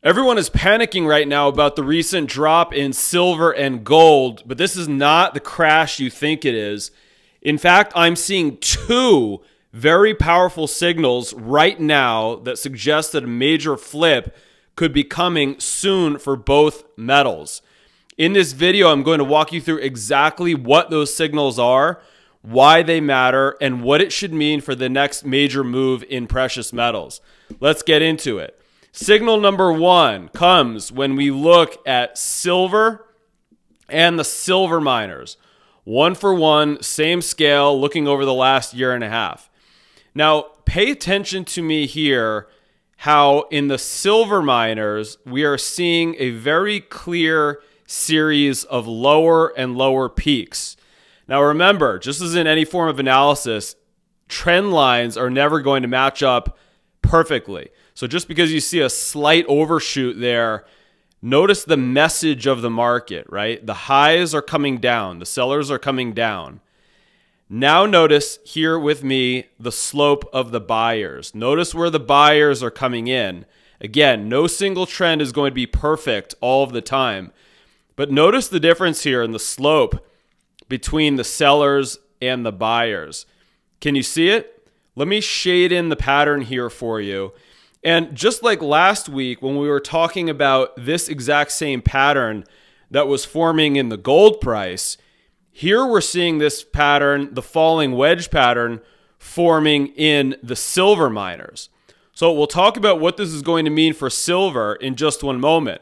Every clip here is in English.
Everyone is panicking right now about the recent drop in silver and gold, but this is not the crash you think it is. In fact, I'm seeing two very powerful signals right now that suggest that a major flip could be coming soon for both metals. In this video, I'm going to walk you through exactly what those signals are, why they matter, and what it should mean for the next major move in precious metals. Let's get into it. Signal number one comes when we look at silver and the silver miners. 1 for 1, same scale, looking over the last year and a half. Now, pay attention to me here, how in the silver miners, we are seeing a very clear series of lower and lower peaks. Now, remember, just as in any form of analysis, trend lines are never going to match up perfectly. So just because you see a slight overshoot there, notice the message of the market, right? The highs are coming down. The sellers are coming down. Now notice here with me the slope of the buyers. Notice where the buyers are coming in. Again, no single trend is going to be perfect all of the time. But notice the difference here in the slope between the sellers and the buyers. Can you see it? Let me shade in the pattern here for you. And just like last week when we were talking about this exact same pattern that was forming in the gold price, here we're seeing this pattern, the falling wedge pattern, forming in the silver miners. So we'll talk about what this is going to mean for silver in just one moment.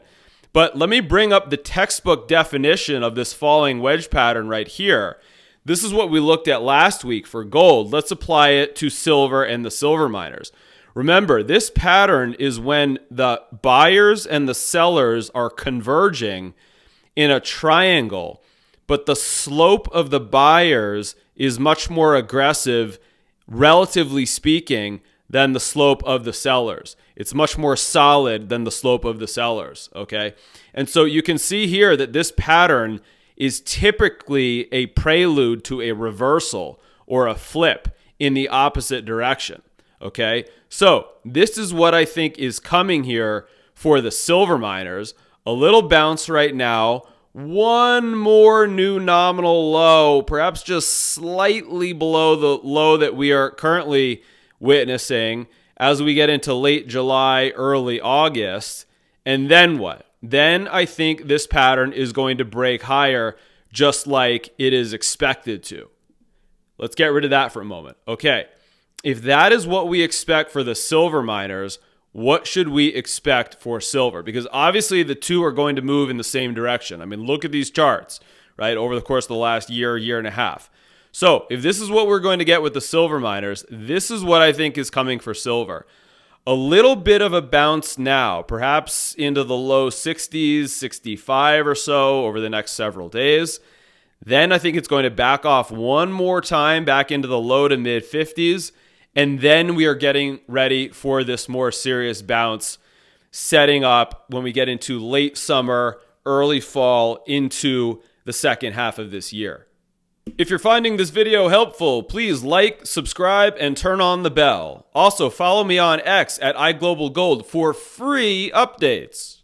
But let me bring up the textbook definition of this falling wedge pattern right here. This is what we looked at last week for gold. Let's apply it to silver and the silver miners. Remember, this pattern is when the buyers and the sellers are converging in a triangle, but the slope of the buyers is much more aggressive, relatively speaking, than the slope of the sellers. It's much more solid than the slope of the sellers, okay? And so you can see here that this pattern is typically a prelude to a reversal or a flip in the opposite direction. Okay, so this is what I think is coming here for the silver miners. A little bounce right now, one more new nominal low, perhaps just slightly below the low that we are currently witnessing as we get into late July, early August. And then what? Then I think this pattern is going to break higher just like it is expected to. Let's get rid of that for a moment. Okay. If that is what we expect for the silver miners, what should we expect for silver? Because obviously the two are going to move in the same direction. I mean, look at these charts, right, over the course of the last year, year and a half. So if this is what we're going to get with the silver miners, this is what I think is coming for silver. A little bit of a bounce now, perhaps into the low 60s, 65 or so over the next several days. Then I think it's going to back off one more time back into the low to mid 50s. And then we are getting ready for this more serious bounce, setting up when we get into late summer, early fall, into the second half of this year. If you're finding this video helpful, please like, subscribe, and turn on the bell. Also, follow me on X at iGlobalGold for free updates.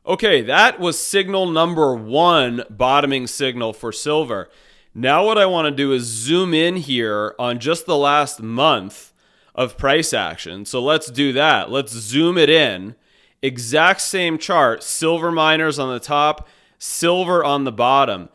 Okay, that was signal number one, bottoming signal for silver. Now what I want to do is zoom in here on just the last month of price action. So let's do that. Let's zoom it in. Exact same chart, silver miners on the top, silver on the bottom.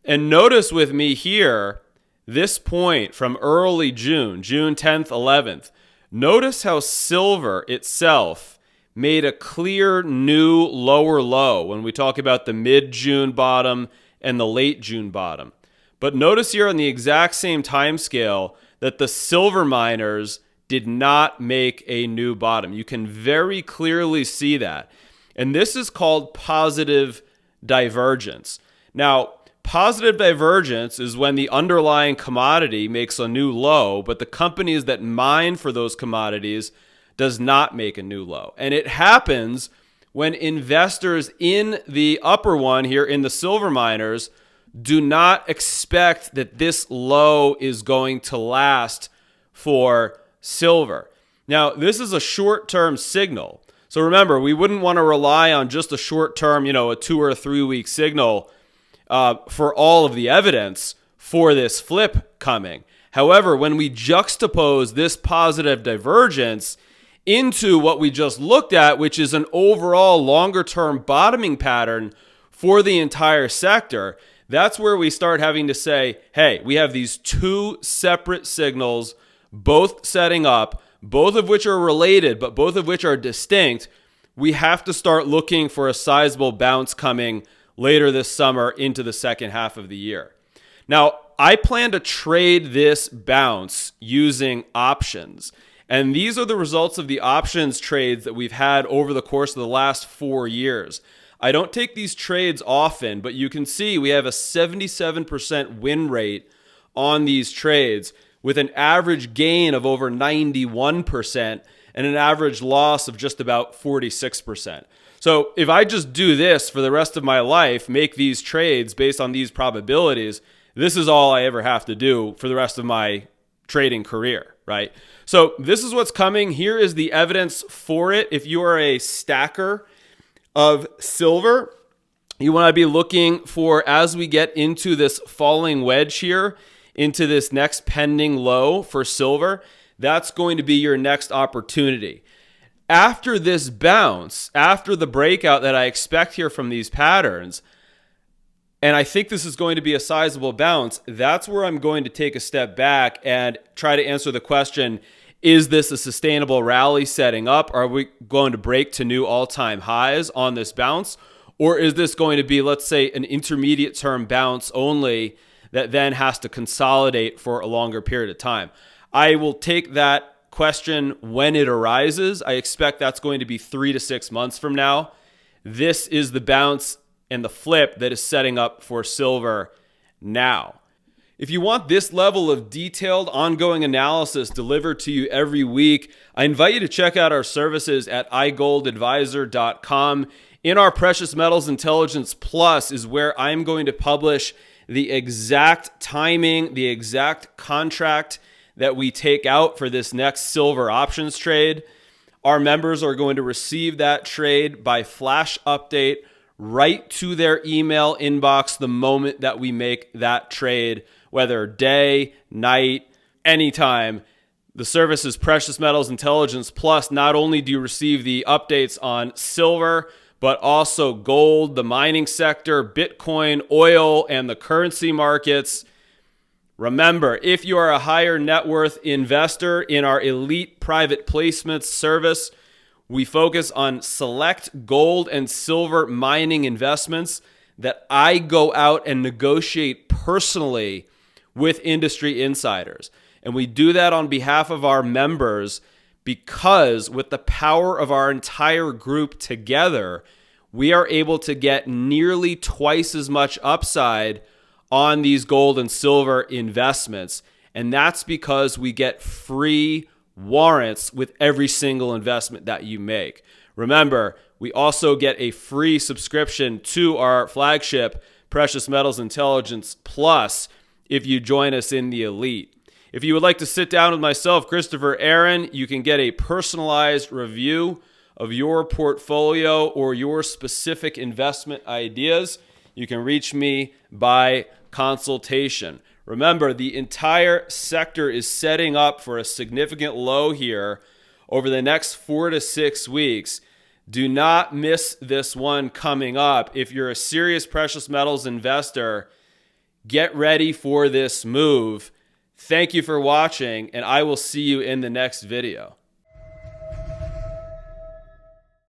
And notice with me here, this point from early June 10th, 11th. Notice how silver itself made a clear new lower low when we talk about the mid-June bottom and the late June bottom. But notice here on the exact same time scale that the silver miners did not make a new bottom. You can very clearly see that. And this is called positive divergence. Now, positive divergence is when the underlying commodity makes a new low, but the companies that mine for those commodities does not make a new low. And it happens when investors in the upper one here in the silver miners do not expect that this low is going to last for silver. Now, this is a short-term signal. So remember, we wouldn't want to rely on just a short term, a 2 or 3 week signal for all of the evidence for this flip coming. However, when we juxtapose this positive divergence into what we just looked at, which is an overall longer term bottoming pattern for the entire sector, that's where we start having to say, hey, we have these two separate signals, both setting up, both of which are related, but both of which are distinct. We have to start looking for a sizable bounce coming later this summer into the second half of the year. Now, I plan to trade this bounce using options. And these are the results of the options trades that we've had over the course of the last 4 years. I don't take these trades often, but you can see we have a 77% win rate on these trades with an average gain of over 91% and an average loss of just about 46%. So if I just do this for the rest of my life, make these trades based on these probabilities, this is all I ever have to do for the rest of my trading career, right? So this is what's coming. Here is the evidence for it. If you are a stacker of silver, you want to be looking for, as we get into this falling wedge here, into this next pending low for silver, that's going to be your next opportunity. After this bounce, after the breakout that I expect here from these patterns, and I think this is going to be a sizable bounce, that's where I'm going to take a step back and try to answer the question, is this a sustainable rally setting up? Are we going to break to new all-time highs on this bounce? Or is this going to be, let's say, an intermediate term bounce only that then has to consolidate for a longer period of time? I will take that question when it arises. I expect that's going to be 3 to 6 months from now. This is the bounce and the flip that is setting up for silver now. If you want this level of detailed ongoing analysis delivered to you every week, I invite you to check out our services at igoldadvisor.com. In our Precious Metals Intelligence Plus is where I'm going to publish the exact timing, the exact contract that we take out for this next silver options trade. Our members are going to receive that trade by flash update right to their email inbox the moment that we make that trade, whether day, night, anytime. The service is Precious Metals Intelligence Plus. Not only do you receive the updates on silver, but also gold, the mining sector, Bitcoin, oil, and the currency markets. Remember, if you are a higher net worth investor in our elite private placements service, we focus on select gold and silver mining investments that I go out and negotiate personally with industry insiders. And we do that on behalf of our members because with the power of our entire group together, we are able to get nearly twice as much upside on these gold and silver investments. And that's because we get free warrants with every single investment that you make. Remember, we also get a free subscription to our flagship Precious Metals Intelligence Plus if you join us in the elite. If you would like to sit down with myself, Christopher Aaron, you can get a personalized review of your portfolio or your specific investment ideas. You can reach me by consultation. Remember, the entire sector is setting up for a significant low here over the next 4 to 6 weeks. Do not miss this one coming up. If you're a serious precious metals investor, get ready for this move. Thank you for watching, and I will see you in the next video.